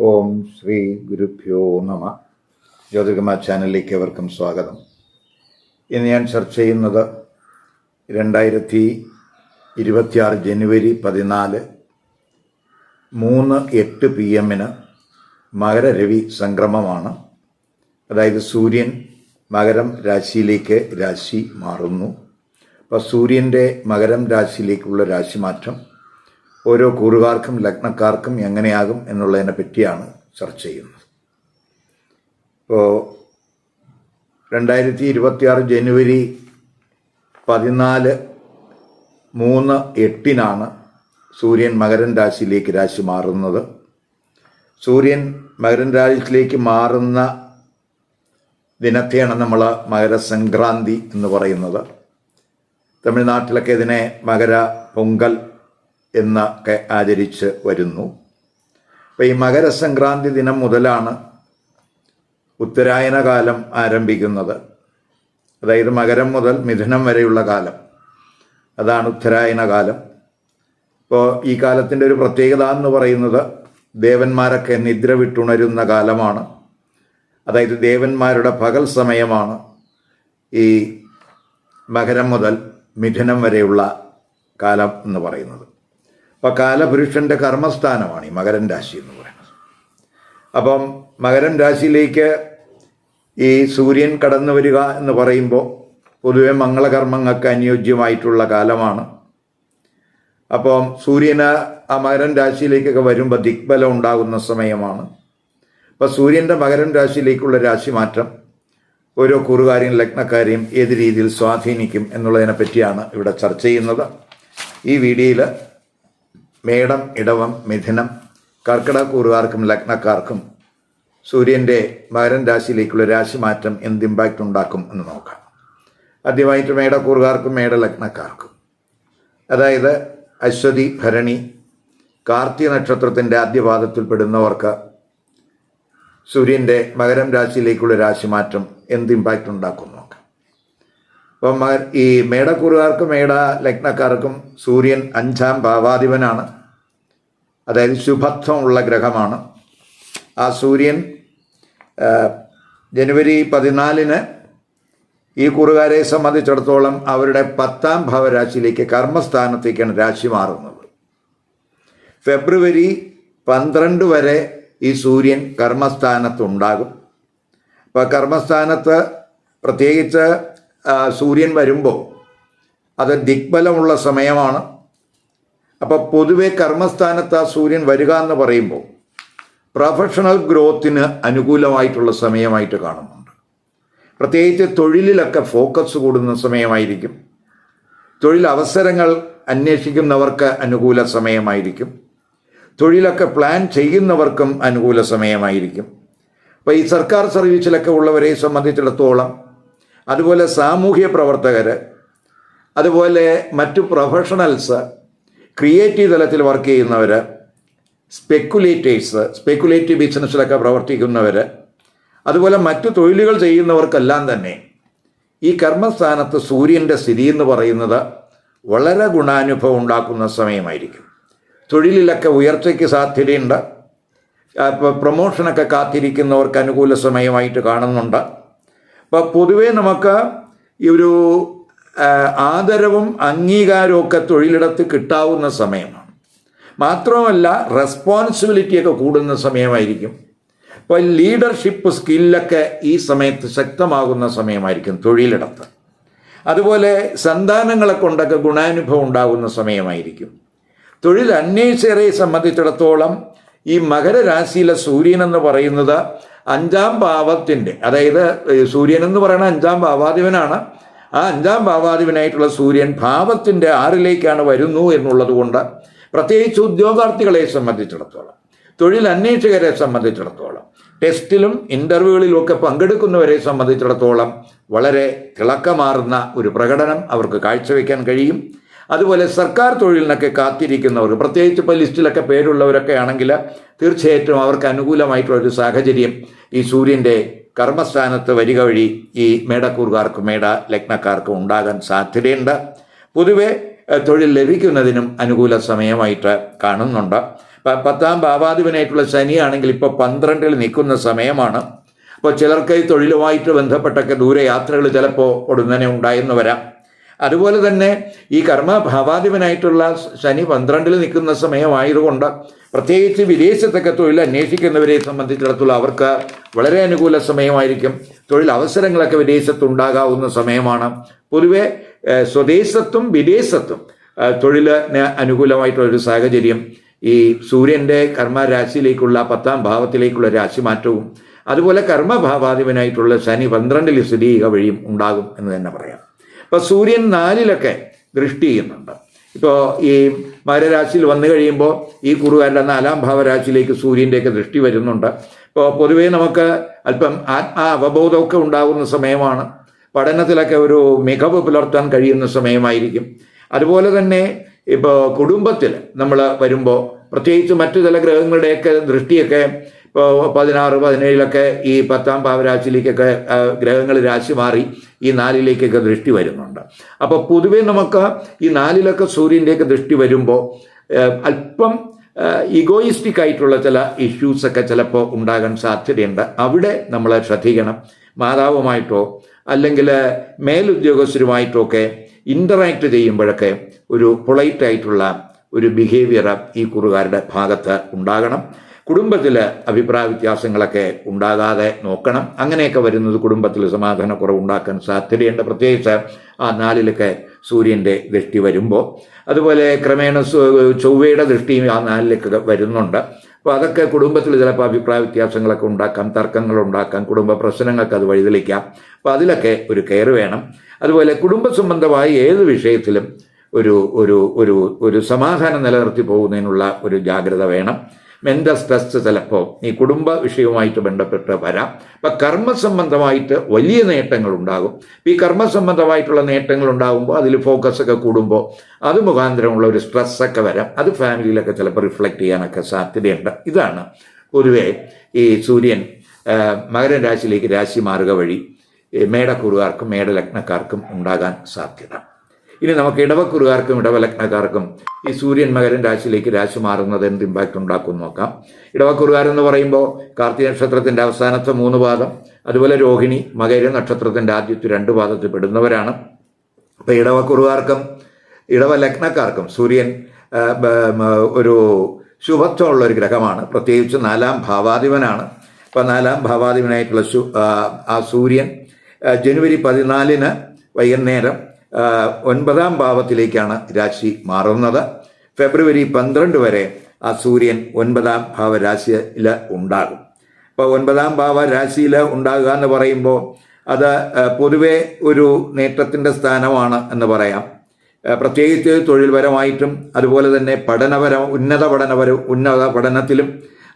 ഓം ശ്രീ ഗുരുഭ്യോ നമ. ജ്യോതിർഗമ ചാനലിലേക്ക് ഏവർക്കും സ്വാഗതം. ഇന്ന് ഞാൻ ചർച്ച ചെയ്യുന്നത് 2026 ജനുവരി 14 3:08 PM മകരരവി സംക്രമമാണ്. അതായത് സൂര്യൻ മകരം രാശിയിലേക്ക് രാശി മാറുന്നു. അപ്പോൾ സൂര്യൻ്റെ മകരം രാശിയിലേക്കുള്ള രാശിമാറ്റം ഓരോ കൂറുകാർക്കും ലഗ്നക്കാർക്കും എങ്ങനെയാകും എന്നുള്ളതിനെ പറ്റിയാണ് ചർച്ച ചെയ്യുന്നത്. ഇപ്പോൾ 2026 ജനുവരി 14 3:08 സൂര്യൻ മകരൻ രാശിയിലേക്ക് രാശി മാറുന്നത്. സൂര്യൻ മകരൻ രാശിയിലേക്ക് മാറുന്ന ദിനത്തെയാണ് നമ്മൾ മകരസംക്രാന്തി എന്ന് പറയുന്നത്. തമിഴ്നാട്ടിലൊക്കെ ഇതിനെ മകര പൊങ്കൽ എന്നൊക്കെ ആചരിച്ച് വരുന്നു. അപ്പോൾ ഈ മകരസംക്രാന്തി ദിനം മുതലാണ് ഉത്തരായന കാലം ആരംഭിക്കുന്നത്. അതായത് മകരം മുതൽ മിഥുനം വരെയുള്ള കാലം, അതാണ് ഉത്തരായന കാലം. ഇപ്പോൾ ഈ കാലത്തിൻ്റെ ഒരു പ്രത്യേകത എന്ന് പറയുന്നത് ദേവന്മാരൊക്കെ നിദ്ര വിട്ടുണരുന്ന കാലമാണ്. അതായത് ദേവന്മാരുടെ പകൽ സമയമാണ് ഈ മകരം മുതൽ മിഥുനം വരെയുള്ള കാലം എന്ന് പറയുന്നത്. അപ്പോൾ കാലപുരുഷൻ്റെ കർമ്മസ്ഥാനമാണ് ഈ മകരൻ രാശി എന്ന് പറയുന്നത്. അപ്പം മകരൻ രാശിയിലേക്ക് ഈ സൂര്യൻ കടന്നു വരിക എന്ന് പറയുമ്പോൾ പൊതുവെ മംഗളകർമ്മങ്ങൾക്ക് അനുയോജ്യമായിട്ടുള്ള കാലമാണ്. അപ്പം സൂര്യന് ആ മകരൻ രാശിയിലേക്കൊക്കെ വരുമ്പോൾ ദിഗ്ബലം ഉണ്ടാകുന്ന സമയമാണ്. അപ്പോൾ സൂര്യൻ്റെ മകരൻ രാശിയിലേക്കുള്ള രാശിമാറ്റം ഓരോ കൂറുകാരെയും ലഗ്നക്കാരെയും ഏത് രീതിയിൽ സ്വാധീനിക്കും എന്നുള്ളതിനെ പറ്റിയാണ് ഇവിടെ ചർച്ച ചെയ്യുന്നത്. ഈ വീഡിയോയിൽ മേടം, ഇടവം, മിഥുനം, കർക്കിടക കൂറുകാർക്കും ലഗ്നക്കാർക്കും സൂര്യൻ്റെ മകരൻ രാശിയിലേക്കുള്ള രാശിമാറ്റം എന്ത് ഇമ്പാക്റ്റ് ഉണ്ടാക്കും എന്ന് നോക്കാം. ആദ്യമായിട്ട് മേടക്കൂറുകാർക്കും മേടലഗ്നക്കാർക്കും, അതായത് അശ്വതി, ഭരണി, കാർത്തിക നക്ഷത്രത്തിൻ്റെ ആദ്യപാദത്തിൽപ്പെടുന്നവർക്ക് സൂര്യൻ്റെ മകരം രാശിയിലേക്കുള്ള രാശിമാറ്റം എന്ത് ഇമ്പാക്റ്റ് ഉണ്ടാക്കും നോക്കാം. അപ്പം ഈ മേടക്കൂറുകാർക്കും മേട ലഗ്നക്കാർക്കും സൂര്യൻ 5ാം ഭാവാധിപനാണ്. അതായത് ശുഭത്വമുള്ള ഗ്രഹമാണ്. ആ സൂര്യൻ ജനുവരി 14 ഈ കൂറുകാരെ സംബന്ധിച്ചിടത്തോളം അവരുടെ 10ാം ഭാവരാശിയിലേക്ക് കർമ്മസ്ഥാനത്തേക്കാണ് രാശി മാറുന്നത്. ഫെബ്രുവരി 12 വരെ ഈ സൂര്യൻ കർമ്മസ്ഥാനത്തുണ്ടാകും. അപ്പോൾ കർമ്മസ്ഥാനത്ത് പ്രത്യേകിച്ച് സൂര്യൻ വരുമ്പോൾ അത് ദിഗ്ബലമുള്ള സമയമാണ്. അപ്പോൾ പൊതുവെ കർമ്മസ്ഥാനത്ത് ആ സൂര്യൻ വരിക എന്ന് പറയുമ്പോൾ പ്രൊഫഷണൽ ഗ്രോത്തിന് അനുകൂലമായിട്ടുള്ള സമയമായിട്ട് കാണുന്നുണ്ട്. പ്രത്യേകിച്ച് തൊഴിലിലൊക്കെ ഫോക്കസ് കൂടുന്ന സമയമായിരിക്കും. തൊഴിലവസരങ്ങൾ അന്വേഷിക്കുന്നവർക്ക് അനുകൂല സമയമായിരിക്കും. തൊഴിലൊക്കെ പ്ലാൻ ചെയ്യുന്നവർക്കും അനുകൂല സമയമായിരിക്കും. അപ്പോൾ ഈ സർക്കാർ സർവീസിലൊക്കെ ഉള്ളവരെ സംബന്ധിച്ചിടത്തോളം, അതുപോലെ സാമൂഹ്യ പ്രവർത്തകർ, അതുപോലെ മറ്റു പ്രൊഫഷണൽസ്, ക്രിയേറ്റീവ് തലത്തിൽ വർക്ക് ചെയ്യുന്നവർ, സ്പെക്കുലേറ്റീവ് ബിസിനസ്സിലൊക്കെ പ്രവർത്തിക്കുന്നവർ, അതുപോലെ മറ്റു തൊഴിലുകൾ ചെയ്യുന്നവർക്കെല്ലാം തന്നെ ഈ കർമ്മസ്ഥാനത്ത് സൂര്യൻ്റെ സ്ഥിതി എന്ന് പറയുന്നത് വളരെ ഗുണാനുഭവം ഉണ്ടാക്കുന്ന സമയമായിരിക്കും. തൊഴിലിലൊക്കെ ഉയർച്ചയ്ക്ക് സാധ്യതയുണ്ട്. പ്രൊമോഷനൊക്കെ കാത്തിരിക്കുന്നവർക്ക് അനുകൂല സമയമായിട്ട് കാണുന്നുണ്ട്. അപ്പോൾ പൊതുവേ നമുക്ക് ഈ ഒരു ആദരവും അംഗീകാരവും ഒക്കെ തൊഴിലിടത്ത് കിട്ടാവുന്ന സമയമാണ്. മാത്രമല്ല റെസ്പോൺസിബിലിറ്റിയൊക്കെ കൂടുന്ന സമയമായിരിക്കും. അപ്പോൾ ലീഡർഷിപ്പ് സ്കില്ലൊക്കെ ഈ സമയത്ത് ശക്തമാകുന്ന സമയമായിരിക്കും തൊഴിലിടത്ത്. അതുപോലെ സന്താനങ്ങളെ കൊണ്ടൊക്കെ ഗുണാനുഭവം ഉണ്ടാകുന്ന സമയമായിരിക്കും. തൊഴിൽ അന്വേഷകരെ സംബന്ധിച്ചിടത്തോളം ഈ മകരരാശിയിലെ സൂര്യൻ എന്ന് പറയുന്നത് 5ാം ഭാവത്തിൻ്റെ, അതായത് സൂര്യൻ എന്ന് പറയുന്നത് 5ാം ഭാവാധിപനാണ്. ആ 5ാം ഭാവാധിപനായിട്ടുള്ള സൂര്യൻ ഭാവത്തിൻ്റെ 6ലേക്കാണ് വരുന്നു എന്നുള്ളത് കൊണ്ട് പ്രത്യേകിച്ച് ഉദ്യോഗാർത്ഥികളെ സംബന്ധിച്ചിടത്തോളം, തൊഴിൽ അന്വേഷകരെ സംബന്ധിച്ചിടത്തോളം, ടെസ്റ്റിലും ഇൻ്റർവ്യൂകളിലും ഒക്കെ പങ്കെടുക്കുന്നവരെ സംബന്ധിച്ചിടത്തോളം വളരെ തിളക്കമാർന്ന ഒരു പ്രകടനം അവർക്ക് കാഴ്ചവെക്കാൻ കഴിയും. അതുപോലെ സർക്കാർ തൊഴിലിനൊക്കെ കാത്തിരിക്കുന്നവർ, പ്രത്യേകിച്ച് ഇപ്പോൾ ലിസ്റ്റിലൊക്കെ പേരുള്ളവരൊക്കെ ആണെങ്കിൽ തീർച്ചയായിട്ടും അവർക്ക് അനുകൂലമായിട്ടുള്ളൊരു സാഹചര്യം ഈ സൂര്യൻ്റെ കർമ്മസ്ഥാനത്ത് വരിക വഴി ഈ മേടക്കൂറുകാർക്കും മേട ലഗ്നക്കാർക്കും ഉണ്ടാകാൻ സാധ്യതയുണ്ട്. പൊതുവെ തൊഴിൽ ലഭിക്കുന്നതിനും അനുകൂല സമയമായിട്ട് കാണുന്നുണ്ട്. 10ാം ഭാവാധിപനായിട്ടുള്ള ശനിയാണെങ്കിൽ ഇപ്പോൾ 12ൽ നിൽക്കുന്ന സമയമാണ്. അപ്പോൾ ചിലർക്ക് ഈ തൊഴിലുമായിട്ട് ബന്ധപ്പെട്ടൊക്കെ ദൂരയാത്രകൾ ചിലപ്പോൾ ഉടനെ ഉണ്ടായെന്ന് വരാം. അതുപോലെ തന്നെ ഈ കർമ്മഭാവാധിപനായിട്ടുള്ള ശനി 12ൽ നിൽക്കുന്ന സമയമായതുകൊണ്ട് പ്രത്യേകിച്ച് വിദേശത്തൊക്കെ തൊഴിൽ അന്വേഷിക്കുന്നവരെ സംബന്ധിച്ചിടത്തോളം അവർക്ക് വളരെ അനുകൂല സമയമായിരിക്കും. തൊഴിൽ അവസരങ്ങളൊക്കെ വിദേശത്തുണ്ടാകാവുന്ന സമയമാണ്. പൊതുവെ സ്വദേശത്തും വിദേശത്തും തൊഴിലിന് അനുകൂലമായിട്ടുള്ളൊരു സാഹചര്യം ഈ സൂര്യൻ്റെ കർമ്മരാശിയിലേക്കുള്ള 10ാം ഭാവത്തിലേക്കുള്ള രാശിമാറ്റവും അതുപോലെ കർമ്മഭാവാധിപനായിട്ടുള്ള ശനി 12ൽ സ്ഥിതി ചെയ്യുക വഴിയും ഉണ്ടാകും എന്ന് തന്നെ പറയാം. ഇപ്പോൾ സൂര്യൻ 4ലൊക്കെ ദൃഷ്ടി ചെയ്യുന്നുണ്ട്. ഇപ്പോൾ ഈ മകരരാശിയിൽ വന്നു കഴിയുമ്പോൾ ഈ കുറുകാരുടെ 4ാം ഭാവരാശിയിലേക്ക് സൂര്യൻ്റെയൊക്കെ ദൃഷ്ടി വരുന്നുണ്ട്. ഇപ്പോൾ പൊതുവേ നമുക്ക് അല്പം അവബോധമൊക്കെ ഉണ്ടാകുന്ന സമയമാണ്. പഠനത്തിലൊക്കെ ഒരു മികവ് പുലർത്താൻ കഴിയുന്ന സമയമായിരിക്കും. അതുപോലെ തന്നെ ഇപ്പോൾ കുടുംബത്തിൽ നമ്മൾ വരുമ്പോൾ പ്രത്യേകിച്ച് മറ്റു ചില ഗ്രഹങ്ങളുടെയൊക്കെ ദൃഷ്ടിയൊക്കെ ഇപ്പോൾ 16, 17ലൊക്കെ ഈ 10ാം ഭാവരാശിയിലേക്കൊക്കെ ഗ്രഹങ്ങൾ രാശി മാറി ഈ 4ലേക്കൊക്കെ ദൃഷ്ടി വരുന്നുണ്ട്. അപ്പോൾ പൊതുവേ നമുക്ക് ഈ 4ലൊക്കെ സൂര്യൻ്റെയൊക്കെ ദൃഷ്ടി വരുമ്പോൾ അല്പം ഇഗോയിസ്റ്റിക് ആയിട്ടുള്ള ചില ഇഷ്യൂസൊക്കെ ചിലപ്പോൾ ഉണ്ടാകാൻ സാധ്യതയുണ്ട്. അവിടെ നമ്മൾ ശ്രദ്ധിക്കണം. മാതാവുമായിട്ടോ അല്ലെങ്കിൽ മേലുദ്യോഗസ്ഥരുമായിട്ടോ ഒക്കെ ഇൻ്ററാക്ട് ചെയ്യുമ്പോഴൊക്കെ ഒരു പൊളൈറ്റായിട്ടുള്ള ഒരു ബിഹേവിയർ ഈ കുറുകാരുടെ ഭാഗത്ത് ഉണ്ടാകണം. കുടുംബത്തിൽ അഭിപ്രായ വ്യത്യാസങ്ങളൊക്കെ ഉണ്ടാകാതെ നോക്കണം. അങ്ങനെയൊക്കെ വരുന്നത് കുടുംബത്തിൽ സമാധാനക്കുറവ് ഉണ്ടാക്കാൻ സാധ്യതയുണ്ട്, പ്രത്യേകിച്ച് ആ 4ലൊക്കെ സൂര്യൻ്റെ ദൃഷ്ടി വരുമ്പോൾ. അതുപോലെ ക്രമേണ ചൊവ്വയുടെ ദൃഷ്ടിയും ആ 4ലേക്ക് വരുന്നുണ്ട്. അപ്പോൾ അതൊക്കെ കുടുംബത്തിൽ ചിലപ്പോൾ അഭിപ്രായ വ്യത്യാസങ്ങളൊക്കെ ഉണ്ടാക്കാം, തർക്കങ്ങളുണ്ടാക്കാം, കുടുംബ പ്രശ്നങ്ങൾക്ക് അത് വഴിതെളിക്കാം. അപ്പോൾ അതിലൊക്കെ ഒരു കെയർ വേണം. അതുപോലെ കുടുംബ സംബന്ധമായ ഏത് വിഷയത്തിലും ഒരു ഒരു ഒരു ഒരു സമാധാനം നിലനിർത്തി പോകുന്നതിനുള്ള ഒരു ജാഗ്രത വേണം. മെൻ്റൽ സ്ട്രെസ് ചിലപ്പോൾ ഈ കുടുംബ വിഷയവുമായിട്ട് ബന്ധപ്പെട്ട് വരാം. അപ്പം കർമ്മസംബന്ധമായിട്ട് വലിയ നേട്ടങ്ങൾ ഉണ്ടാകും. ഈ കർമ്മസംബന്ധമായിട്ടുള്ള നേട്ടങ്ങൾ ഉണ്ടാകുമ്പോൾ അതിൽ ഫോക്കസൊക്കെ കൂടുമ്പോൾ അത് മുഖാന്തരമുള്ള ഒരു സ്ട്രെസ്സൊക്കെ വരാം. അത് ഫാമിലിയിലൊക്കെ ചിലപ്പോൾ റിഫ്ലക്റ്റ് ചെയ്യാനൊക്കെ സാധ്യതയുണ്ട്. ഇതാണ് പൊതുവെ ഈ സൂര്യൻ മകര രാശിയിലേക്ക് രാശി മാറുക വഴി മേടക്കുറുകാർക്കും മേടലഗ്നക്കാർക്കും ഉണ്ടാകാൻ സാധ്യത. ഇനി നമുക്ക് ഇടവക്കുറുകാർക്കും ഇടവലഗ്നക്കാർക്കും ഈ സൂര്യൻ മകരൻ രാശിയിലേക്ക് രാശി മാറുന്നത് എന്ത് ഇമ്പാക്റ്റ് ഉണ്ടാക്കും നോക്കാം. ഇടവക്കുറുകാരെന്ന് പറയുമ്പോൾ കാർത്തിക നക്ഷത്രത്തിൻ്റെ അവസാനത്തെ 3 പാദം, അതുപോലെ രോഹിണി മകര നക്ഷത്രത്തിൻ്റെ ആദ്യത്തെ 2 പാദത്തിൽ പെടുന്നവരാണ്. അപ്പോൾ ഇടവക്കുറുകാർക്കും ഇടവലഗ്നക്കാർക്കും സൂര്യൻ ഒരു ശുഭത്വമുള്ളൊരു ഗ്രഹമാണ്. പ്രത്യേകിച്ച് 4ാം ഭാവാധിപനാണ്. അപ്പോൾ 4ാം ഭാവാധിപനായിട്ടുള്ള ആ സൂര്യൻ ജനുവരി 14 വൈകുന്നേരം 9ാം ഭാവത്തിലേക്കാണ് രാശി മാറുന്നത്. ഫെബ്രുവരി 12 വരെ ആ സൂര്യൻ 9ാം ഭാവരാശിയിൽ ഉണ്ടാകും. അപ്പോൾ 9ാം ഭാവരാശിയിൽ ഉണ്ടാകുക എന്ന് പറയുമ്പോൾ അത് പൊതുവെ ഒരു നേട്ടത്തിൻ്റെ സ്ഥാനമാണ് എന്ന് പറയാം. പ്രത്യേകിച്ച് തൊഴിൽപരമായിട്ടും അതുപോലെ തന്നെ ഉന്നത പഠനത്തിലും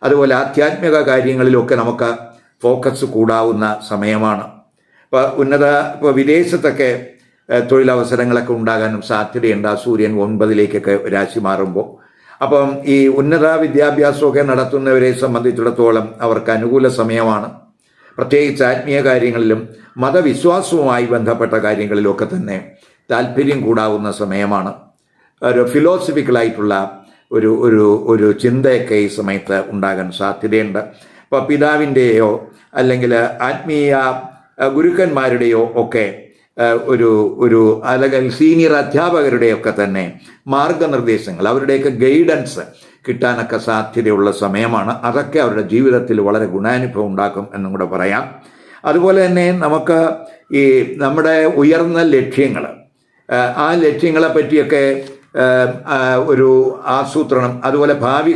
അതുപോലെ ആധ്യാത്മിക കാര്യങ്ങളിലുമൊക്കെ നമുക്ക് ഫോക്കസ് കൂടാവുന്ന സമയമാണ്. ഇപ്പോൾ വിദേശത്തൊക്കെ തൊഴിലവസരങ്ങളൊക്കെ ഉണ്ടാകാനും സാധ്യതയുണ്ട് ആ സൂര്യൻ 9ലേക്കൊക്കെ രാശി മാറുമ്പോൾ. അപ്പം ഈ ഉന്നത വിദ്യാഭ്യാസമൊക്കെ നടത്തുന്നവരെ സംബന്ധിച്ചിടത്തോളം അവർക്ക് അനുകൂല സമയമാണ്. പ്രത്യേകിച്ച് ആത്മീയ കാര്യങ്ങളിലും മതവിശ്വാസവുമായി ബന്ധപ്പെട്ട കാര്യങ്ങളിലുമൊക്കെ തന്നെ താല്പര്യം കൂടാവുന്ന സമയമാണ്. ഒരു ഫിലോസഫിക്കലായിട്ടുള്ള ഒരു ഒരു ഒരു ചിന്തയൊക്കെ ഈ സമയത്ത് ഉണ്ടാകാൻ സാധ്യതയുണ്ട്. അപ്പോൾ പിതാവിൻ്റെയോ അല്ലെങ്കിൽ ആത്മീയ ഗുരുക്കന്മാരുടെയോ ഒക്കെ ഒരു അല്ലെങ്കിൽ സീനിയർ അധ്യാപകരുടെയൊക്കെ തന്നെ മാർഗനിർദ്ദേശങ്ങൾ, അവരുടെയൊക്കെ ഗൈഡൻസ് കിട്ടാനൊക്കെ സാധ്യതയുള്ള സമയമാണ്. അതൊക്കെ അവരുടെ ജീവിതത്തിൽ വളരെ ഗുണാനുഭവം ഉണ്ടാക്കും എന്നും കൂടെ പറയാം. അതുപോലെ തന്നെ നമുക്ക് ഈ നമ്മുടെ ഉയർന്ന ലക്ഷ്യങ്ങൾ, ആ ലക്ഷ്യങ്ങളെ പറ്റിയൊക്കെ ഒരു ആസൂത്രണം, അതുപോലെ ഭാവി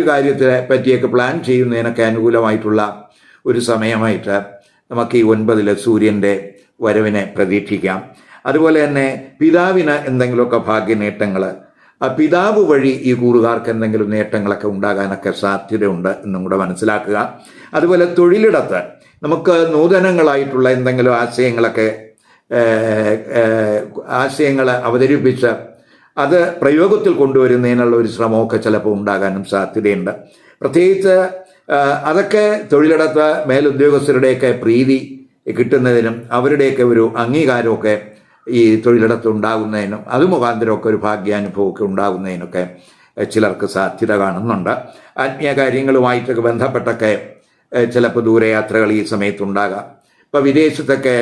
കാര്യത്തിലെ പറ്റിയൊക്കെ പ്ലാൻ ചെയ്യുന്നതിനൊക്കെ അനുകൂലമായിട്ടുള്ള ഒരു സമയമായിട്ട് നമുക്ക് ഈ 9 സൂര്യൻ്റെ വരവിനെ പ്രതീക്ഷിക്കാം. അതുപോലെ തന്നെ പിതാവിന് എന്തെങ്കിലുമൊക്കെ ഭാഗ്യനേട്ടങ്ങൾ, ആ പിതാവ് വഴി ഈ കൂറുകാർക്ക് എന്തെങ്കിലും നേട്ടങ്ങളൊക്കെ ഉണ്ടാകാനൊക്കെ സാധ്യതയുണ്ട് എന്നും കൂടെ മനസ്സിലാക്കുക. അതുപോലെ തൊഴിലിടത്ത് നമുക്ക് നൂതനങ്ങളായിട്ടുള്ള എന്തെങ്കിലും ആശയങ്ങൾ അവതരിപ്പിച്ച് അത് പ്രയോഗത്തിൽ കൊണ്ടുവരുന്നതിനുള്ള ഒരു ശ്രമമൊക്കെ ചിലപ്പോൾ ഉണ്ടാകാനും സാധ്യതയുണ്ട്. പ്രത്യേകിച്ച് അതൊക്കെ തൊഴിലിടത്ത് മേലുദ്യോഗസ്ഥരുടെയൊക്കെ പ്രീതി കിട്ടുന്നതിനും അവരുടെയൊക്കെ ഒരു അംഗീകാരമൊക്കെ ഈ തൊഴിലിടത്ത് ഉണ്ടാകുന്നതിനും അത് മുഖാന്തരമൊക്കെ ഒരു ഭാഗ്യാനുഭവമൊക്കെ ഉണ്ടാകുന്നതിനൊക്കെ ചിലർക്ക് സാധ്യത കാണുന്നുണ്ട്. ആത്മീയ കാര്യങ്ങളുമായിട്ടൊക്കെ ബന്ധപ്പെട്ടൊക്കെ ചിലപ്പോൾ ദൂരയാത്രകൾ ഈ സമയത്തുണ്ടാകാം. ഇപ്പോൾ വിദേശത്തൊക്കെ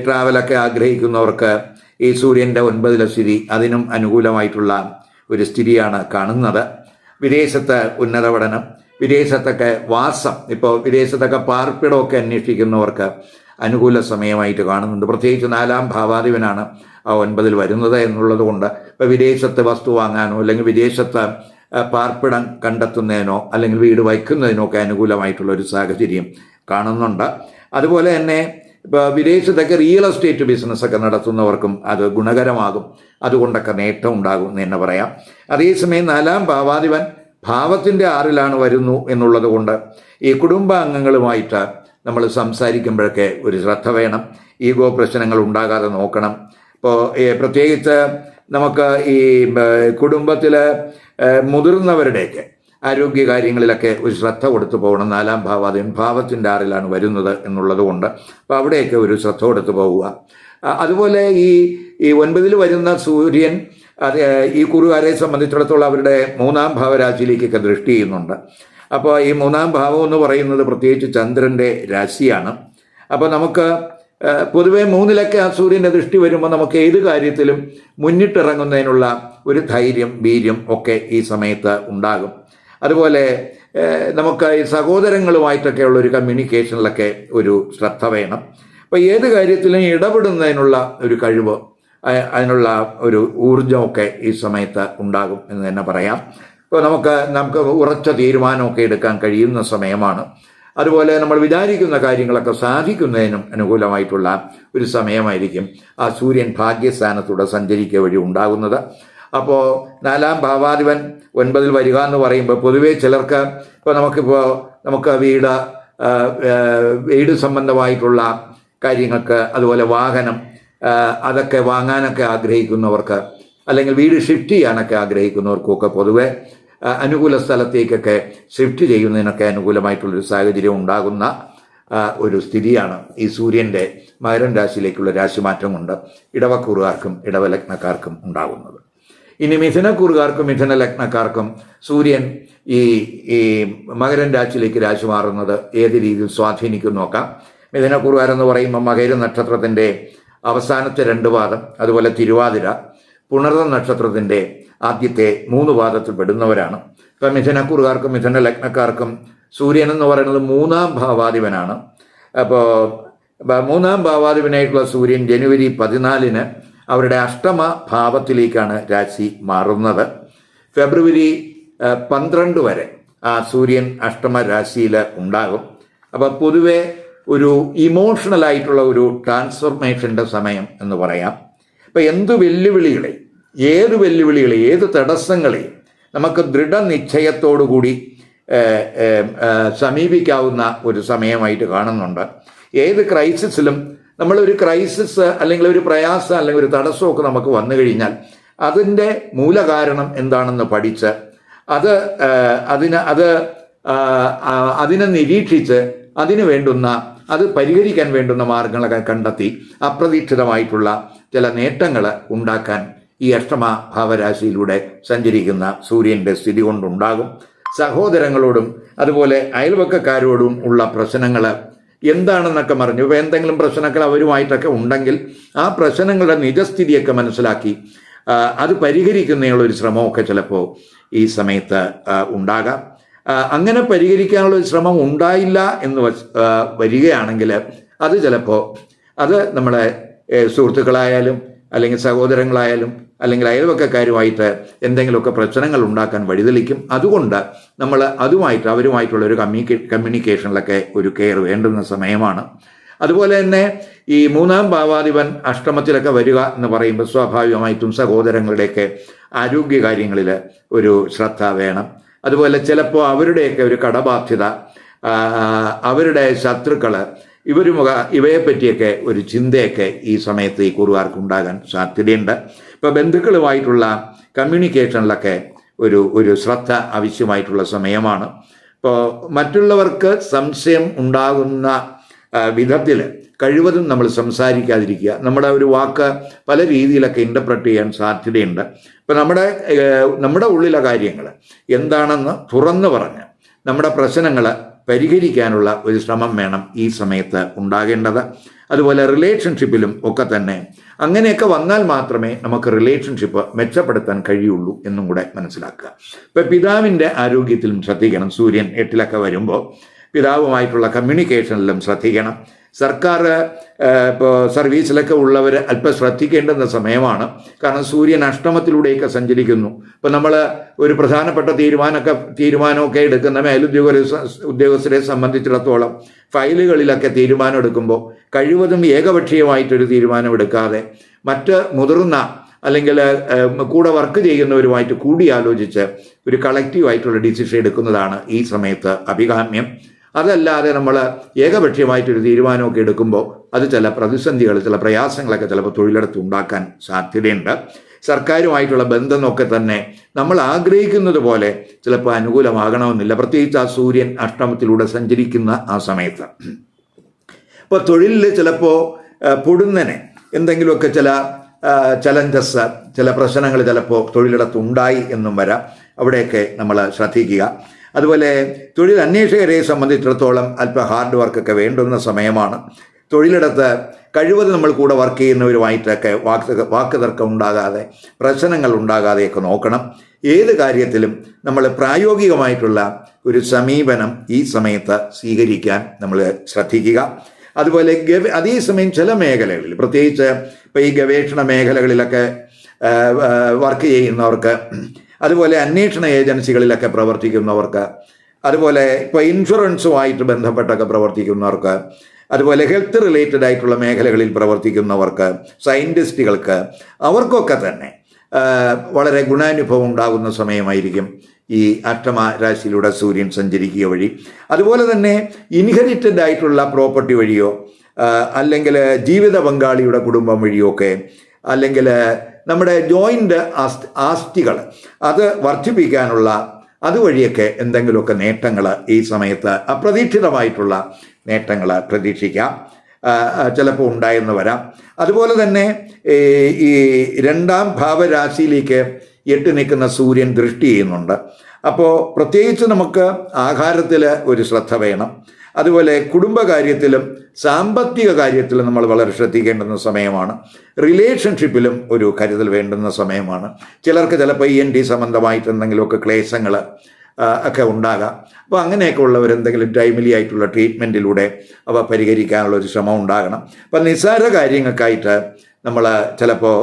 ട്രാവലൊക്കെ ആഗ്രഹിക്കുന്നവർക്ക് ഈ സൂര്യൻ്റെ 9 സ്ഥിതി അതിനും അനുകൂലമായിട്ടുള്ള ഒരു സ്ഥിതിയാണ് കാണുന്നത്. വിദേശത്ത് ഉന്നത പഠനം, വിദേശത്തൊക്കെ വാസം, ഇപ്പോൾ വിദേശത്തൊക്കെ പാർപ്പിടമൊക്കെ അന്വേഷിക്കുന്നവർക്ക് അനുകൂല സമയമായിട്ട് കാണുന്നുണ്ട്. പ്രത്യേകിച്ച് 4-ാം ഭാവാധിപനാണ് ആ 9 വരുന്നത് എന്നുള്ളത് കൊണ്ട് ഇപ്പോൾ വിദേശത്ത് വസ്തു വാങ്ങാനോ അല്ലെങ്കിൽ വിദേശത്ത് പാർപ്പിടം കണ്ടെത്തുന്നതിനോ അല്ലെങ്കിൽ വീട് വയ്ക്കുന്നതിനോ ഒക്കെ അനുകൂലമായിട്ടുള്ള ഒരു സാഹചര്യം കാണുന്നുണ്ട്. അതുപോലെ തന്നെ ഇപ്പോൾ വിദേശത്തൊക്കെ റിയൽ എസ്റ്റേറ്റ് ബിസിനസ്സൊക്കെ നടത്തുന്നവർക്കും അത് ഗുണകരമാകും. അതുകൊണ്ടൊക്കെ നേട്ടം ഉണ്ടാകും എന്ന് തന്നെ പറയാം. അതേസമയം 4-ാം ഭാവാധിപൻ ഭാവത്തിൻ്റെ 6-ലാണ് വരുന്നു എന്നുള്ളത് കൊണ്ട് ഈ കുടുംബാംഗങ്ങളുമായിട്ട് നമ്മൾ സംസാരിക്കുമ്പോഴൊക്കെ ഒരു ശ്രദ്ധ വേണം. ഈഗോ പ്രശ്നങ്ങൾ ഉണ്ടാകാതെ നോക്കണം. ഇപ്പോൾ പ്രത്യേകിച്ച് നമുക്ക് ഈ കുടുംബത്തിൽ മുതിർന്നവരുടെയൊക്കെ ആരോഗ്യ കാര്യങ്ങളിലൊക്കെ ഒരു ശ്രദ്ധ കൊടുത്തു പോകണം. 4-ാം ഭാവാധിപൻ ഭാവത്തിൻ്റെ 6-ലാണ് വരുന്നത് എന്നുള്ളത് കൊണ്ട് അപ്പോൾ അവിടെയൊക്കെ ഒരു ശ്രദ്ധ കൊടുത്തു പോവുക. അതുപോലെ ഈ 9 വരുന്ന സൂര്യൻ അത് ഈ കുറുകാരെ സംബന്ധിച്ചിടത്തോളം അവരുടെ 3-ാം ഭാവരാശിയിലേക്കൊക്കെ ദൃഷ്ടി ചെയ്യുന്നുണ്ട്. അപ്പോൾ ഈ 3-ാം ഭാവം എന്ന് പറയുന്നത് പ്രത്യേകിച്ച് ചന്ദ്രൻ്റെ രാശിയാണ്. അപ്പോൾ നമുക്ക് പൊതുവെ 3-ലൊക്കെ ആ സൂര്യൻ്റെ ദൃഷ്ടി വരുമ്പോൾ നമുക്ക് ഏത് കാര്യത്തിലും മുന്നിട്ടിറങ്ങുന്നതിനുള്ള ഒരു ധൈര്യം, വീര്യം ഒക്കെ ഈ സമയത്ത് ഉണ്ടാകും. അതുപോലെ നമുക്ക് ഈ സഹോദരങ്ങളുമായിട്ടൊക്കെ ഉള്ള ഒരു കമ്മ്യൂണിക്കേഷനിലൊക്കെ ഒരു ശ്രദ്ധ വേണം. അപ്പോൾ ഏത് കാര്യത്തിലും ഇടപെടുന്നതിനുള്ള ഒരു കഴിവ്, അതിനുള്ള ഒരു ഊർജമൊക്കെ ഈ സമയത്ത് ഉണ്ടാകും എന്ന് തന്നെ പറയാം. ഇപ്പോൾ നമുക്ക് ഉറച്ച തീരുമാനമൊക്കെ എടുക്കാൻ കഴിയുന്ന സമയമാണ്. അതുപോലെ നമ്മൾ വിചാരിക്കുന്ന കാര്യങ്ങളൊക്കെ സാധിക്കുന്നതിനും അനുകൂലമായിട്ടുള്ള ഒരു സമയമായിരിക്കും ആ സൂര്യൻ ഭാഗ്യസ്ഥാനത്തൂടെ സഞ്ചരിക്കുക വഴി ഉണ്ടാകുന്നത്. അപ്പോൾ 4-ാം ഭാവാധിപൻ 9 വരിക എന്ന് പറയുമ്പോൾ പൊതുവേ ചിലർക്ക് ഇപ്പോൾ നമുക്ക് വീട് സംബന്ധമായിട്ടുള്ള കാര്യങ്ങൾക്ക്, അതുപോലെ വാഹനം അതൊക്കെ വാങ്ങാനൊക്കെ ആഗ്രഹിക്കുന്നവർക്ക്, അല്ലെങ്കിൽ വീട് ഷിഫ്റ്റ് ചെയ്യാനൊക്കെ ആഗ്രഹിക്കുന്നവർക്കൊക്കെ പൊതുവെ അനുകൂല സ്ഥലത്തേക്കൊക്കെ ഷിഫ്റ്റ് ചെയ്യുന്നതിനൊക്കെ അനുകൂലമായിട്ടുള്ളൊരു സാഹചര്യം ഉണ്ടാകുന്ന ഒരു സ്ഥിതിയാണ് ഈ സൂര്യൻ്റെ മകരം രാശിയിലേക്കുള്ള രാശിമാറ്റം കൊണ്ട് ഇടവക്കൂറുകാർക്കും ഇടവലഗ്നക്കാർക്കും ഉണ്ടാകുന്നത്. ഇനി മിഥുനക്കൂറുകാർക്കും മിഥുന ലഗ്നക്കാർക്കും സൂര്യൻ ഈ മകരം രാശിയിലേക്ക് രാശി മാറുന്നത് ഏത് രീതിയിൽ സ്വാധീനിക്കും നോക്കാം. മിഥുനക്കൂറുകാരെന്ന് പറയുമ്പോൾ മകര നക്ഷത്രത്തിൻ്റെ അവസാനത്തെ 2 പാദം, അതുപോലെ തിരുവാതിര, പുണർത നക്ഷത്രത്തിൻ്റെ ആദ്യത്തെ 3 പാദത്തിൽ പെടുന്നവരാണ്. ഇപ്പം മിഥുനക്കൂറുകാർക്കും മിഥുന ലഗ്നക്കാർക്കും സൂര്യൻ എന്ന് പറയുന്നത് 3-ാം ഭാവാധിപനാണ്. അപ്പോൾ 3-ാം ഭാവാധിപനായിട്ടുള്ള സൂര്യൻ ജനുവരി 14-ന് അവരുടെ അഷ്ടമ ഭാവത്തിലേക്കാണ് രാശി മാറുന്നത്. ഫെബ്രുവരി 12 വരെ ആ സൂര്യൻ അഷ്ടമ രാശിയിൽ ഉണ്ടാകും. അപ്പോൾ പൊതുവെ ഒരു ഇമോഷണലായിട്ടുള്ള ഒരു ട്രാൻസ്ഫർമേഷൻ്റെ സമയം എന്ന് പറയാം. അപ്പോൾ ഏത് വെല്ലുവിളികളെ ഏത് തടസ്സങ്ങളെയും നമുക്ക് ദൃഢനിശ്ചയത്തോടുകൂടി സമീപിക്കാവുന്ന ഒരു സമയമായിട്ട് കാണുന്നുണ്ട്. ഏത് ക്രൈസിസിലും നമ്മളൊരു ക്രൈസിസ് അല്ലെങ്കിൽ ഒരു പ്രയാസം അല്ലെങ്കിൽ ഒരു തടസ്സമൊക്കെ നമുക്ക് വന്നു കഴിഞ്ഞാൽ അതിൻ്റെ മൂലകാരണം എന്താണെന്ന് പഠിച്ച് അതിനെ നിരീക്ഷിച്ച് അത് പരിഹരിക്കാൻ വേണ്ടുന്ന മാർഗങ്ങളൊക്കെ കണ്ടെത്തി അപ്രതീക്ഷിതമായിട്ടുള്ള ചില നേട്ടങ്ങൾ ഉണ്ടാക്കാൻ ഈ അഷ്ടമ ഭാവരാശിയിലൂടെ സഞ്ചരിക്കുന്ന സൂര്യൻ്റെ സ്ഥിതി കൊണ്ടുണ്ടാകും. സഹോദരങ്ങളോടും അതുപോലെ അയൽവക്കക്കാരോടും ഉള്ള പ്രശ്നങ്ങൾ എന്താണെന്നൊക്കെ പറഞ്ഞു. ഇപ്പോൾ എന്തെങ്കിലും പ്രശ്നങ്ങൾ അവരുമായിട്ടൊക്കെ ഉണ്ടെങ്കിൽ ആ പ്രശ്നങ്ങളുടെ നിജസ്ഥിതിയൊക്കെ മനസ്സിലാക്കി അത് പരിഹരിക്കുന്നതിനുള്ള ഒരു ശ്രമമൊക്കെ ചിലപ്പോൾ ഈ സമയത്ത് ഉണ്ടാകാം. അങ്ങനെ പരിഹരിക്കാനുള്ള ഒരു ശ്രമം ഉണ്ടായില്ല എന്ന് വരികയാണെങ്കിൽ അത് ചിലപ്പോൾ നമ്മളെ സുഹൃത്തുക്കളായാലും അല്ലെങ്കിൽ സഹോദരങ്ങളായാലും അല്ലെങ്കിൽ അയൽവക്കക്കാരുമായിട്ട് എന്തെങ്കിലുമൊക്കെ പ്രശ്നങ്ങൾ ഉണ്ടാക്കാൻ വഴിതെളിക്കും. അതുകൊണ്ട് നമ്മൾ അവരുമായിട്ടുള്ള ഒരു കമ്മ്യൂണിക്കേഷനിലൊക്കെ ഒരു കെയർ വേണ്ടുന്ന സമയമാണ്. അതുപോലെ തന്നെ ഈ 3-ാം ഭാവാധിപൻ അഷ്ടമത്തിലൊക്കെ വരിക എന്ന് പറയുമ്പോൾ സ്വാഭാവികമായിട്ടും സഹോദരങ്ങളുടെയൊക്കെ ആരോഗ്യകാര്യങ്ങളിൽ ഒരു ശ്രദ്ധ വേണം. അതുപോലെ ചിലപ്പോൾ അവരുടെയൊക്കെ ഒരു കടബാധ്യത, അവരുടെ ശത്രുക്കൾ, ഇവയെപ്പറ്റിയൊക്കെ ഒരു ചിന്തയൊക്കെ ഈ സമയത്ത് ഈ കുറുകാർക്ക് ഉണ്ടാകാൻ സാധ്യതയുണ്ട്. ഇപ്പോൾ ബന്ധുക്കളുമായിട്ടുള്ള കമ്മ്യൂണിക്കേഷനിലൊക്കെ ഒരു ശ്രദ്ധ ആവശ്യമായിട്ടുള്ള സമയമാണ്. ഇപ്പോൾ മറ്റുള്ളവർക്ക് സംശയം ഉണ്ടാകുന്ന വിധത്തിൽ കഴിവതും നമ്മൾ സംസാരിക്കാതിരിക്കുക. നമ്മുടെ ഒരു വാക്ക് പല രീതിയിലൊക്കെ ഇൻ്റർപ്രറ്റ് ചെയ്യാൻ സാധ്യതയുണ്ട്. ഇപ്പം നമ്മുടെ ഉള്ളിലെ കാര്യങ്ങൾ എന്താണെന്ന് തുറന്നു പറഞ്ഞ് നമ്മുടെ പ്രശ്നങ്ങൾ പരിഹരിക്കാനുള്ള ഒരു ശ്രമം വേണം ഈ സമയത്ത് ഉണ്ടാകേണ്ടത്. അതുപോലെ റിലേഷൻഷിപ്പിലും ഒക്കെ തന്നെ അങ്ങനെയൊക്കെ വന്നാൽ മാത്രമേ നമുക്ക് റിലേഷൻഷിപ്പ് മെച്ചപ്പെടുത്താൻ കഴിയുള്ളൂ എന്നും കൂടെ മനസ്സിലാക്കുക. ഇപ്പം പിതാവിൻ്റെ ആരോഗ്യത്തിലും ശ്രദ്ധിക്കണം. സൂര്യൻ 8-ലൊക്കെ വരുമ്പോൾ പിതാവുമായിട്ടുള്ള കമ്മ്യൂണിക്കേഷനിലും ശ്രദ്ധിക്കണം. സർക്കാർ ഇപ്പോൾ സർവീസിലൊക്കെ ഉള്ളവർ അല്പം ശ്രദ്ധിക്കേണ്ടുന്ന സമയമാണ്. കാരണം സൂര്യൻ അഷ്ടമത്തിലൂടെയൊക്കെ സഞ്ചരിക്കുന്നു. ഇപ്പം നമ്മൾ ഒരു പ്രധാനപ്പെട്ട തീരുമാനമൊക്കെ എടുക്കുന്ന ഉദ്യോഗസ്ഥരെ സംബന്ധിച്ചിടത്തോളം ഫയലുകളിലൊക്കെ തീരുമാനം എടുക്കുമ്പോൾ കഴിവതും ഏകപക്ഷീയമായിട്ടൊരു തീരുമാനം എടുക്കാതെ മറ്റ് മുതിർന്ന അല്ലെങ്കിൽ കൂടെ വർക്ക് ചെയ്യുന്നവരുമായിട്ട് കൂടിയാലോചിച്ച് ഒരു കളക്റ്റീവായിട്ടുള്ള ഡിസിഷൻ എടുക്കുന്നതാണ് ഈ സമയത്ത് അഭികാമ്യം. അതല്ലാതെ നമ്മൾ ഏകപക്ഷീയമായിട്ടൊരു തീരുമാനമൊക്കെ എടുക്കുമ്പോൾ അത് ചില പ്രതിസന്ധികൾ, ചില പ്രയാസങ്ങളൊക്കെ ചിലപ്പോൾ തൊഴിലിടത്ത് ഉണ്ടാക്കാൻ സാധ്യതയുണ്ട്. സർക്കാരുമായിട്ടുള്ള ബന്ധമൊക്കെ തന്നെ നമ്മൾ ആഗ്രഹിക്കുന്നത് പോലെ ചിലപ്പോൾ അനുകൂലമാകണമെന്നില്ല, പ്രത്യേകിച്ച് ആ സൂര്യൻ അഷ്ടമത്തിലൂടെ സഞ്ചരിക്കുന്ന ആ സമയത്ത്. ഇപ്പോൾ തൊഴിലിൽ ചിലപ്പോൾ പൊടുന്നനെ എന്തെങ്കിലുമൊക്കെ ചില ചലഞ്ചസ്, ചില പ്രശ്നങ്ങൾ ചിലപ്പോൾ തൊഴിലിടത്ത് ഉണ്ടായി എന്നും വരാം. അവിടെയൊക്കെ നമ്മൾ ശ്രദ്ധിക്കുക. അതുപോലെ തൊഴിൽ അന്വേഷകരെ സംബന്ധിച്ചിടത്തോളം അല്പം ഹാർഡ് വർക്കൊക്കെ വേണ്ടുന്ന സമയമാണ്. തൊഴിലിടത്ത് കഴിവതും നമ്മൾ കൂടെ വർക്ക് ചെയ്യുന്നവരുമായിട്ടൊക്കെ വാക്ക് തർക്കം ഉണ്ടാകാതെ, പ്രശ്നങ്ങൾ ഉണ്ടാകാതെയൊക്കെ നോക്കണം. ഏത് കാര്യത്തിലും നമ്മൾ പ്രായോഗികമായിട്ടുള്ള ഒരു സമീപനം ഈ സമയത്ത് സ്വീകരിക്കാൻ നമ്മൾ ശ്രദ്ധിക്കുക. അതുപോലെ അതേസമയം ചില മേഖലകളിൽ, പ്രത്യേകിച്ച് ഇപ്പോൾ ഈ ഗവേഷണ മേഖലകളിലൊക്കെ വർക്ക് ചെയ്യുന്നവർക്ക്, അതുപോലെ അന്വേഷണ ഏജൻസികളിലൊക്കെ പ്രവർത്തിക്കുന്നവർക്ക്, അതുപോലെ ഇപ്പോൾ ഇൻഷുറൻസുമായിട്ട് ബന്ധപ്പെട്ടൊക്കെ പ്രവർത്തിക്കുന്നവർക്ക്, അതുപോലെ ഹെൽത്ത് റിലേറ്റഡ് ആയിട്ടുള്ള മേഖലകളിൽ പ്രവർത്തിക്കുന്നവർക്ക്, സയൻറ്റിസ്റ്റുകൾക്ക്, അവർക്കൊക്കെ തന്നെ വളരെ ഗുണാനുഭവം ഉണ്ടാകുന്ന സമയമായിരിക്കും ഈ അഷ്ടമ രാശിയിലൂടെ സൂര്യൻ സഞ്ചരിക്കുക വഴി. അതുപോലെ തന്നെ ഇൻഹെറിറ്റഡ് ആയിട്ടുള്ള പ്രോപ്പർട്ടി വഴിയോ അല്ലെങ്കിൽ ജീവിത പങ്കാളിയുടെ കുടുംബം വഴിയോ ഒക്കെ, അല്ലെങ്കിൽ നമ്മുടെ ജോയിൻ്റ് ആസ്തികൾ അത് വർദ്ധിപ്പിക്കാനുള്ള അതുവഴിയൊക്കെ എന്തെങ്കിലുമൊക്കെ നേട്ടങ്ങൾ ഈ സമയത്ത് അപ്രതീക്ഷിതമായിട്ടുള്ള നേട്ടങ്ങൾ പ്രതീക്ഷിക്കാം, ചിലപ്പോൾ ഉണ്ടായെന്ന് വരാം. അതുപോലെ തന്നെ ഈ 2ാം ഭാവരാശിയിലേക്ക് 8 നിൽക്കുന്ന സൂര്യൻ ദൃഷ്ടി ചെയ്യുന്നുണ്ട്. അപ്പോൾ പ്രത്യേകിച്ച് നമുക്ക് ആഹാരത്തിൽ ഒരു ശ്രദ്ധ വേണം. അതുപോലെ കുടുംബകാര്യത്തിലും സാമ്പത്തിക കാര്യത്തിലും നമ്മൾ വളരെ ശ്രദ്ധിക്കേണ്ടുന്ന സമയമാണ്. റിലേഷൻഷിപ്പിലും ഒരു കരുതൽ വേണ്ടുന്ന സമയമാണ്. ചിലർക്ക് ചിലപ്പോൾ ENT സംബന്ധമായിട്ട് എന്തെങ്കിലുമൊക്കെ ക്ലേശങ്ങൾ ഒക്കെ ഉണ്ടാകാം. അപ്പോൾ അങ്ങനെയൊക്കെ ഉള്ളവർ എന്തെങ്കിലും ടൈംലി ആയിട്ടുള്ള ട്രീറ്റ്മെൻറ്റിലൂടെ അവ പരിഹരിക്കാനുള്ളൊരു ശ്രമം ഉണ്ടാകണം. അപ്പം നിസ്സാര കാര്യങ്ങൾക്കായിട്ട് നമ്മൾ ചിലപ്പോൾ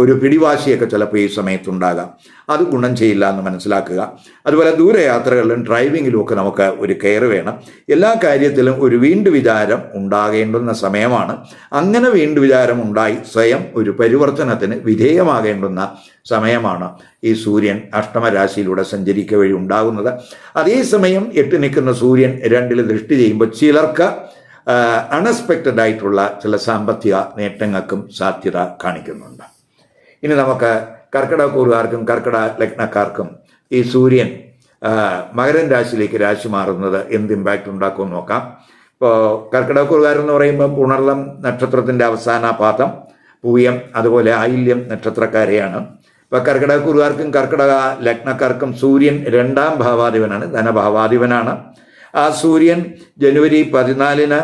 ഒരു പിടിവാശിയൊക്കെ ചിലപ്പോൾ ഈ സമയത്തുണ്ടാകാം. അത് ഗുണം ചെയ്യില്ല എന്ന് മനസ്സിലാക്കുക. അതുപോലെ ദൂരയാത്രകളിലും ഡ്രൈവിങ്ങിലും ഒക്കെ നമുക്ക് ഒരു കെയർ വേണം. എല്ലാ കാര്യത്തിലും ഒരു വീണ്ടു വിചാരം ഉണ്ടാകേണ്ടുന്ന സമയമാണ്. അങ്ങനെ വീണ്ടു വിചാരം ഉണ്ടായി സ്വയം ഒരു പരിവർത്തനത്തിന് വിധേയമാകേണ്ടുന്ന സമയമാണ് ഈ സൂര്യൻ അഷ്ടമരാശിയിലൂടെ സഞ്ചരിക്കുക വഴി ഉണ്ടാകുന്നത്. അതേസമയം 8 നിൽക്കുന്ന സൂര്യൻ 2-ൽ ദൃഷ്ടി ചെയ്യുമ്പോൾ ചിലർക്ക് അൺഎക്സ്പെക്റ്റഡ് ആയിട്ടുള്ള ചില സാമ്പത്തിക നേട്ടങ്ങൾക്കും സാധ്യത കാണിക്കുന്നുണ്ട്. ഇനി നമുക്ക് കർക്കിടകക്കൂറുകാർക്കും കർക്കിടക ലഗ്നക്കാർക്കും ഈ സൂര്യൻ മകരൻ രാശിയിലേക്ക് രാശി മാറുന്നത് എന്ത് ഇമ്പാക്റ്റ് ഉണ്ടാക്കുമെന്ന് നോക്കാം. ഇപ്പോൾ കർക്കിടകക്കൂറുകാരെന്ന് പറയുമ്പം പുണർലം നക്ഷത്രത്തിൻ്റെ അവസാന പാദം, പൂയം, അതുപോലെ ആയില്യം നക്ഷത്രക്കാരെയാണ്. ഇപ്പോൾ കർക്കിടകക്കൂറുകാർക്കും കർക്കിടക ലഗ്നക്കാർക്കും സൂര്യൻ 2ാം ഭാവാധിപനാണ്, ധനഭാവാധിപനാണ്. ആ സൂര്യൻ ജനുവരി 14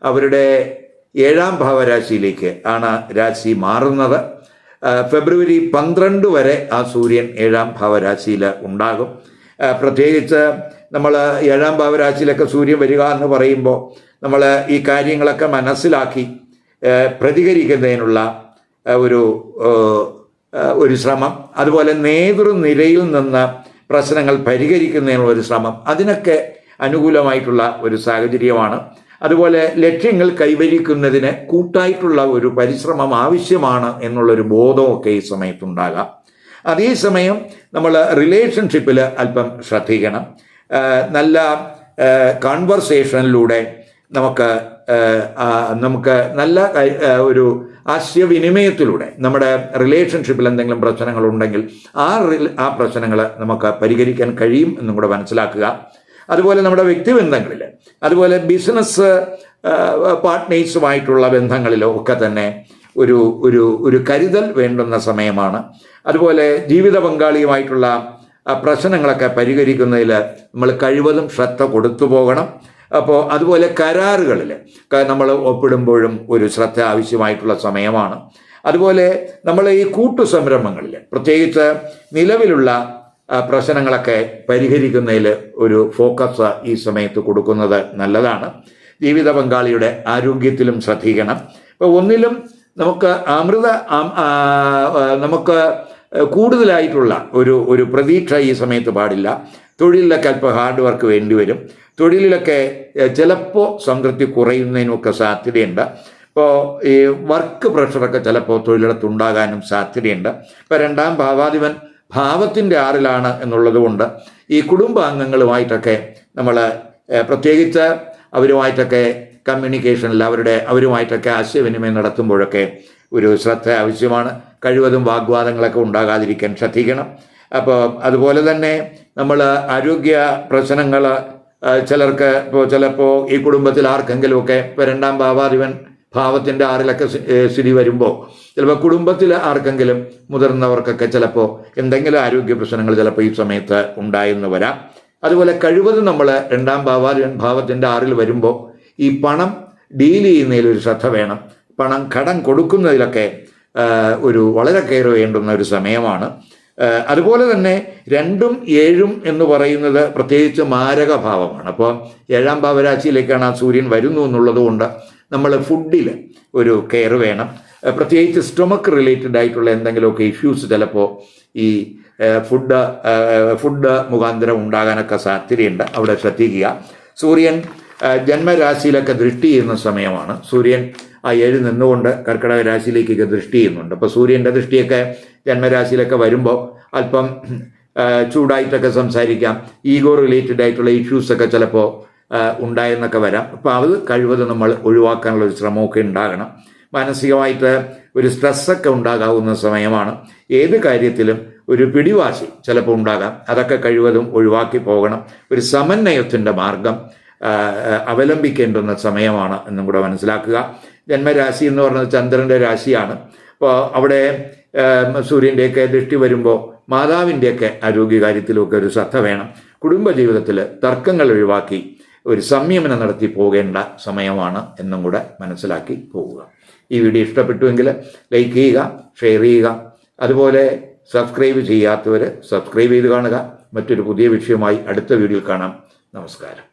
അവരുടെ 7ാം ഭാവരാശിയിലേക്ക് ആണ് രാശി മാറുന്നത്. ഫെബ്രുവരി 12 വരെ ആ സൂര്യൻ 7ാം ഭാവരാശിയിൽ ഉണ്ടാകും. പ്രത്യേകിച്ച് നമ്മൾ 7ാം ഭാവരാശിയിലൊക്കെ സൂര്യൻ വരിക എന്ന് പറയുമ്പോൾ നമ്മൾ ഈ കാര്യങ്ങളൊക്കെ മനസ്സിലാക്കി പ്രതികരിക്കുന്നതിനുള്ള ഒരു ശ്രമം, അതുപോലെ നേതൃനിരയിൽ നിന്ന് പ്രശ്നങ്ങൾ പരിഹരിക്കുന്നതിനുള്ള ഒരു ശ്രമം, അതിനൊക്കെ അനുകൂലമായിട്ടുള്ള ഒരു സാഹചര്യമാണ്. അതുപോലെ ലക്ഷ്യങ്ങൾ കൈവരിക്കുന്നതിന് കൂട്ടായിട്ടുള്ള ഒരു പരിശ്രമം ആവശ്യമാണ് എന്നുള്ളൊരു ബോധമൊക്കെ ഈ സമയത്തുണ്ടാകാം. അതേസമയം നമ്മൾ റിലേഷൻഷിപ്പിൽ അല്പം ശ്രദ്ധിക്കണം. നല്ല കോൺവെർസേഷനിലൂടെ നമുക്ക് നല്ല ഒരു ആശയവിനിമയത്തിലൂടെ നമ്മുടെ റിലേഷൻഷിപ്പിൽ എന്തെങ്കിലും പ്രശ്നങ്ങളുണ്ടെങ്കിൽ ആ പ്രശ്നങ്ങൾ നമുക്ക് പരിഹരിക്കാൻ കഴിയും എന്നും കൂടെ മനസ്സിലാക്കുക. അതുപോലെ നമ്മുടെ വ്യക്തിബന്ധങ്ങളിൽ, അതുപോലെ ബിസിനസ് പാർട്ട്നേഴ്സുമായിട്ടുള്ള ബന്ധങ്ങളിലോ ഒക്കെ തന്നെ ഒരു ഒരു ഒരു കരുതൽ വേണ്ടുന്ന സമയമാണ്. അതുപോലെ ജീവിത പങ്കാളിയുമായിട്ടുള്ള പ്രശ്നങ്ങളൊക്കെ പരിഹരിക്കുന്നതിൽ നമ്മൾ കഴിവതും ശ്രദ്ധ കൊടുത്തു പോകണം. അപ്പോൾ അതുപോലെ കരാറുകളിൽ നമ്മൾ ഒപ്പിടുമ്പോഴും ഒരു ശ്രദ്ധ ആവശ്യമായിട്ടുള്ള സമയമാണ്. അതുപോലെ നമ്മൾ ഈ കൂട്ടുസംരംഭങ്ങളിൽ പ്രത്യേകിച്ച് നിലവിലുള്ള പ്രശ്നങ്ങളൊക്കെ പരിഹരിക്കുന്നതിൽ ഒരു ഫോക്കസ് ഈ സമയത്ത് കൊടുക്കുന്നത് നല്ലതാണ്. ജീവിത പങ്കാളിയുടെ ആരോഗ്യത്തിലും ശ്രദ്ധിക്കണം. ഇപ്പോൾ ഒന്നിലും നമുക്ക് കൂടുതലായിട്ടുള്ള ഒരു പ്രതീക്ഷ ഈ സമയത്ത് പാടില്ല. തൊഴിലിലൊക്കെ അല്പം ഹാർഡ് വർക്ക് വേണ്ടി വരും. തൊഴിലിലൊക്കെ ചിലപ്പോൾ സംതൃപ്തി കുറയുന്നതിനുമൊക്കെ സാധ്യതയുണ്ട്. ഇപ്പോൾ ഈ വർക്ക് പ്രഷറൊക്കെ ചിലപ്പോൾ തൊഴിലിടത്തുണ്ടാകാനും സാധ്യതയുണ്ട്. ഇപ്പോൾ 2ാം ഭാവാധിപൻ ഭാവത്തിൻ്റെ 6ലാണ് എന്നുള്ളത് കൊണ്ട് ഈ കുടുംബാംഗങ്ങളുമായിട്ടൊക്കെ നമ്മൾ പ്രത്യേകിച്ച് അവരുമായിട്ടൊക്കെ കമ്മ്യൂണിക്കേഷനിൽ അവരുമായിട്ടൊക്കെ ആശയവിനിമയം നടത്തുമ്പോഴൊക്കെ ഒരു ശ്രദ്ധ ആവശ്യമാണ്. കഴിവതും വാഗ്വാദങ്ങളൊക്കെ ഉണ്ടാകാതിരിക്കാൻ ശ്രദ്ധിക്കണം. അപ്പോൾ അതുപോലെ തന്നെ നമ്മൾ ആരോഗ്യ പ്രശ്നങ്ങൾ ചിലർക്ക് ചിലപ്പോൾ ഈ കുടുംബത്തിൽ ആർക്കെങ്കിലുമൊക്കെ ഇപ്പോൾ 2ാം ഭാവാധിപൻ ഭാവത്തിൻ്റെ 6ലൊക്കെ സ്ഥിതി വരുമ്പോൾ ചിലപ്പോൾ കുടുംബത്തിൽ ആർക്കെങ്കിലും മുതിർന്നവർക്കൊക്കെ ചിലപ്പോൾ എന്തെങ്കിലും ആരോഗ്യ പ്രശ്നങ്ങൾ ചിലപ്പോൾ ഈ സമയത്ത് ഉണ്ടായെന്ന് വരാം. അതുപോലെ കഴിവതും നമ്മൾ 2ാം ഭാവാധിപൻ ഭാവത്തിൻ്റെ 6ൽ വരുമ്പോൾ ഈ പണം ഡീൽ ചെയ്യുന്നതിലൊരു ശ്രദ്ധ വേണം. പണം കടം കൊടുക്കുന്നതിലൊക്കെ ഒരു വളരെ കെയർ വേണ്ടുന്ന ഒരു സമയമാണ്. അതുപോലെ തന്നെ 2ഉം 7ഉം എന്ന് പറയുന്നത് പ്രത്യേകിച്ച് മാരകഭാവമാണ്. അപ്പോൾ 7ാം ഭാവരാശിയിലേക്കാണ് ആ സൂര്യൻ വരുന്നു എന്നുള്ളത് കൊണ്ട് നമ്മൾ ഫുഡിൽ ഒരു കെയർ വേണം. പ്രത്യേകിച്ച് സ്റ്റൊമക്ക് റിലേറ്റഡ് ആയിട്ടുള്ള എന്തെങ്കിലുമൊക്കെ ഇഷ്യൂസ് ചിലപ്പോൾ ഈ ഫുഡ് മുഖാന്തരം ഉണ്ടാകാനൊക്കെ സാധ്യതയുണ്ട്. അവിടെ ശ്രദ്ധിക്കുക. സൂര്യൻ ജന്മരാശിയിലൊക്കെ ദൃഷ്ടി ചെയ്യുന്ന സമയമാണ്. സൂര്യൻ ആ 7 നിന്നുകൊണ്ട് കർക്കിടക രാശിയിലേക്കൊക്കെ ദൃഷ്ടി ചെയ്യുന്നുണ്ട്. അപ്പോൾ സൂര്യൻ്റെ ദൃഷ്ടിയൊക്കെ ജന്മരാശിയിലൊക്കെ വരുമ്പോൾ അല്പം ചൂടായിട്ടൊക്കെ സംസാരിക്കാം. ഈഗോ റിലേറ്റഡ് ആയിട്ടുള്ള ഇഷ്യൂസൊക്കെ ചിലപ്പോൾ ഉണ്ടായെന്നൊക്കെ വരാം. അപ്പോൾ അത് കഴിവതും നമ്മൾ ഒഴിവാക്കാനുള്ള ഒരു ശ്രമമൊക്കെ ഉണ്ടാകണം. മാനസികമായിട്ട് ഒരു സ്ട്രെസ്സൊക്കെ ഉണ്ടാകാവുന്ന സമയമാണ്. ഏത് കാര്യത്തിലും ഒരു പിടിവാശി ചിലപ്പോൾ ഉണ്ടാകാം. അതൊക്കെ കഴിവതും ഒഴിവാക്കി പോകണം. ഒരു സമന്വയത്തിൻ്റെ മാർഗം അവലംബിക്കേണ്ടുന്ന സമയമാണ് എന്നും കൂടെ മനസ്സിലാക്കുക. ജന്മരാശി എന്ന് പറയുന്നത് ചന്ദ്രൻ്റെ രാശിയാണ്. അപ്പോൾ അവിടെ സൂര്യൻ്റെയൊക്കെ ദൃഷ്ടി വരുമ്പോൾ മാതാവിൻ്റെയൊക്കെ ആരോഗ്യകാര്യത്തിലുമൊക്കെ ഒരു ശ്രദ്ധ വേണം. കുടുംബജീവിതത്തിൽ തർക്കങ്ങൾ ഒഴിവാക്കി ഒരു സംയമനം നടത്തി പോകേണ്ട സമയമാണ് എന്നും കൂടെ മനസ്സിലാക്കി പോവുക. ഈ വീഡിയോ ഇഷ്ടപ്പെട്ടുവെങ്കിൽ ലൈക്ക് ചെയ്യുക, ഷെയർ ചെയ്യുക. അതുപോലെ സബ്സ്ക്രൈബ് ചെയ്യാത്തവർ സബ്സ്ക്രൈബ് ചെയ്ത് കാണുക. മറ്റൊരു പുതിയ വിഷയമായി അടുത്ത വീഡിയോയിൽ കാണാം. നമസ്കാരം.